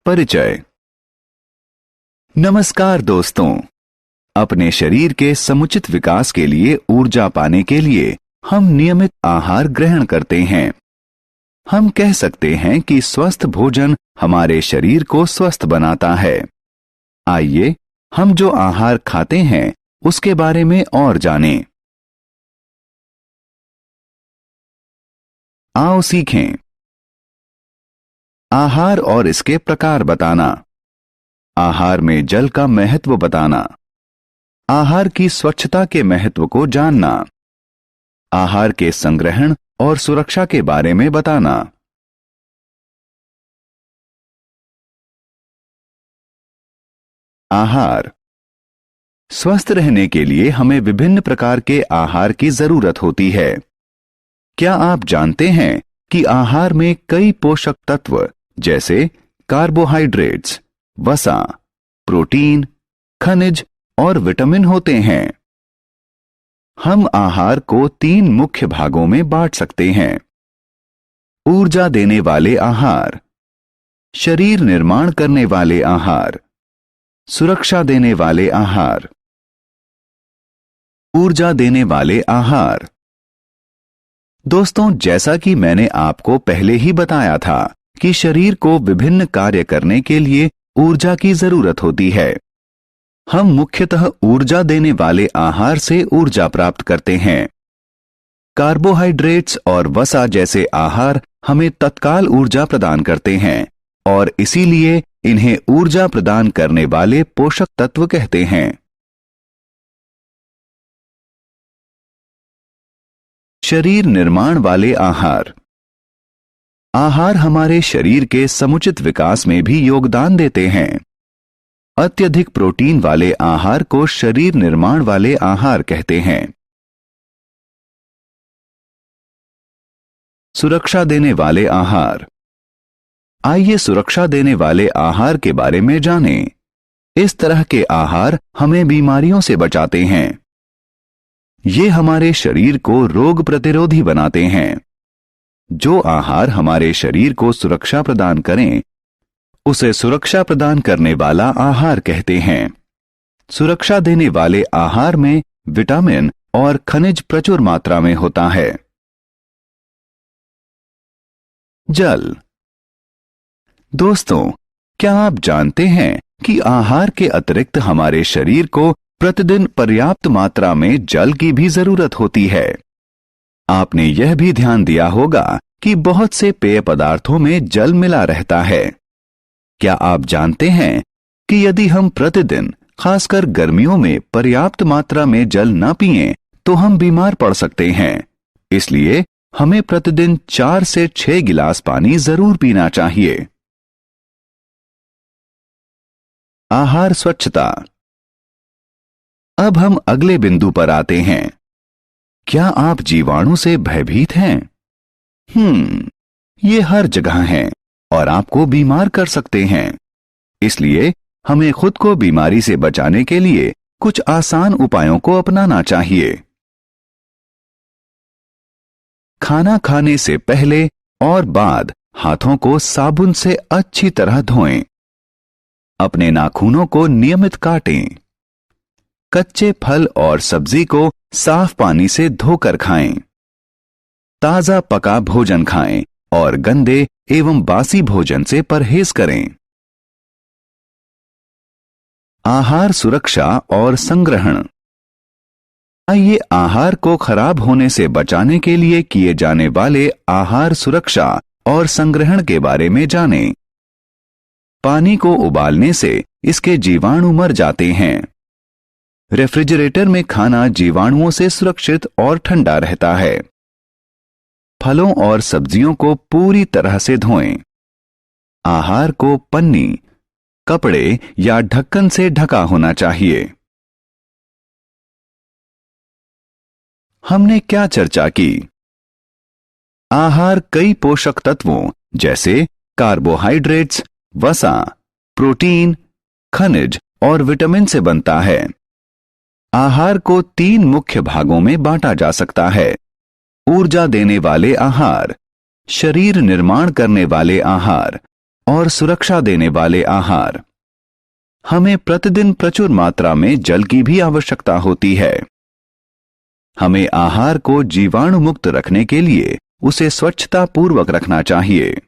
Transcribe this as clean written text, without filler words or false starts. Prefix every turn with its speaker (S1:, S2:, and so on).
S1: परिचय। नमस्कार दोस्तों, अपने शरीर के समुचित विकास के लिए ऊर्जा पाने के लिए हम नियमित आहार ग्रहण करते हैं। हम कह सकते हैं कि स्वस्थ भोजन हमारे शरीर को स्वस्थ बनाता है। आइए हम जो आहार खाते हैं उसके बारे में और जानें। आओ सीखें। आहार और इसके प्रकार बताना, आहार में जल का महत्व बताना, आहार की स्वच्छता के महत्व को जानना, आहार के संग्रहण और सुरक्षा के बारे में बताना। आहार। स्वस्थ रहने के लिए हमें विभिन्न प्रकार के आहार की जरूरत होती है। क्या आप जानते हैं कि आहार में कई पोषक तत्व जैसे कार्बोहाइड्रेट्स, वसा, प्रोटीन, खनिज और विटामिन होते हैं। हम आहार को 3 मुख्य भागों में बांट सकते हैं। ऊर्जा देने वाले आहार, शरीर निर्माण करने वाले आहार, सुरक्षा देने वाले आहार। ऊर्जा देने वाले आहार। दोस्तों, जैसा कि मैंने आपको पहले ही बताया था कि शरीर को विभिन्न कार्य करने के लिए ऊर्जा की जरूरत होती है। हम मुख्यतः ऊर्जा देने वाले आहार से ऊर्जा प्राप्त करते हैं। कार्बोहाइड्रेट्स और वसा जैसे आहार हमें तत्काल ऊर्जा प्रदान करते हैं और इसीलिए इन्हें ऊर्जा प्रदान करने वाले पोषक तत्व कहते हैं। शरीर निर्माण वाले आहार। आहार हमारे शरीर के समुचित विकास में भी योगदान देते हैं। अत्यधिक प्रोटीन वाले आहार को शरीर निर्माण वाले आहार कहते हैं। सुरक्षा देने वाले आहार। आइए सुरक्षा देने वाले आहार के बारे में जानें। इस तरह के आहार हमें बीमारियों से बचाते हैं। ये हमारे शरीर को रोग प्रतिरोधी बनाते हैं। जो आहार हमारे शरीर को सुरक्षा प्रदान करें उसे सुरक्षा प्रदान करने वाला आहार कहते हैं। सुरक्षा देने वाले आहार में विटामिन और खनिज प्रचुर मात्रा में होता है। जल। दोस्तों, क्या आप जानते हैं कि आहार के अतिरिक्त हमारे शरीर को प्रतिदिन पर्याप्त मात्रा में जल की भी जरूरत होती है। आपने यह भी ध्यान दिया होगा कि बहुत से पेय पदार्थों में जल मिला रहता है। क्या आप जानते हैं कि यदि हम प्रतिदिन, खासकर गर्मियों में पर्याप्त मात्रा में जल न पिएं तो हम बीमार पड़ सकते हैं। इसलिए हमें प्रतिदिन 4 से 6 गिलास पानी जरूर पीना चाहिए। आहार स्वच्छता। अब हम अगले बिंदु पर आते हैं। क्या आप जीवाणु से भयभीत हैं? ये हर जगह हैं और आपको बीमार कर सकते हैं। इसलिए हमें खुद को बीमारी से बचाने के लिए कुछ आसान उपायों को अपनाना चाहिए। खाना खाने से पहले और बाद हाथों को साबुन से अच्छी तरह धोएं। अपने नाखूनों को नियमित काटें। कच्चे फल और सब्जी को साफ पानी से धोकर खाएं। ताजा पका भोजन खाएं और गंदे एवं बासी भोजन से परहेज करें। आहार सुरक्षा और संग्रहण। आइए आहार को खराब होने से बचाने के लिए किए जाने वाले आहार सुरक्षा और संग्रहण के बारे में जानें। पानी को उबालने से इसके जीवाणु मर जाते हैं। रेफ्रिजरेटर में खाना जीवाणुओं से सुरक्षित और ठंडा रहता है। फलों और सब्जियों को पूरी तरह से धोएं। आहार को पन्नी, कपड़े या ढक्कन से ढका होना चाहिए। हमने क्या चर्चा की? आहार कई पोषक तत्वों जैसे कार्बोहाइड्रेट्स, वसा, प्रोटीन, खनिज और विटामिन से बनता है। आहार को 3 मुख्य भागों में बांटा जा सकता है। ऊर्जा देने वाले आहार, शरीर निर्माण करने वाले आहार और सुरक्षा देने वाले आहार। हमें प्रतिदिन प्रचुर मात्रा में जल की भी आवश्यकता होती है। हमें आहार को जीवाणु मुक्त रखने के लिए उसे स्वच्छता पूर्वक रखना चाहिए।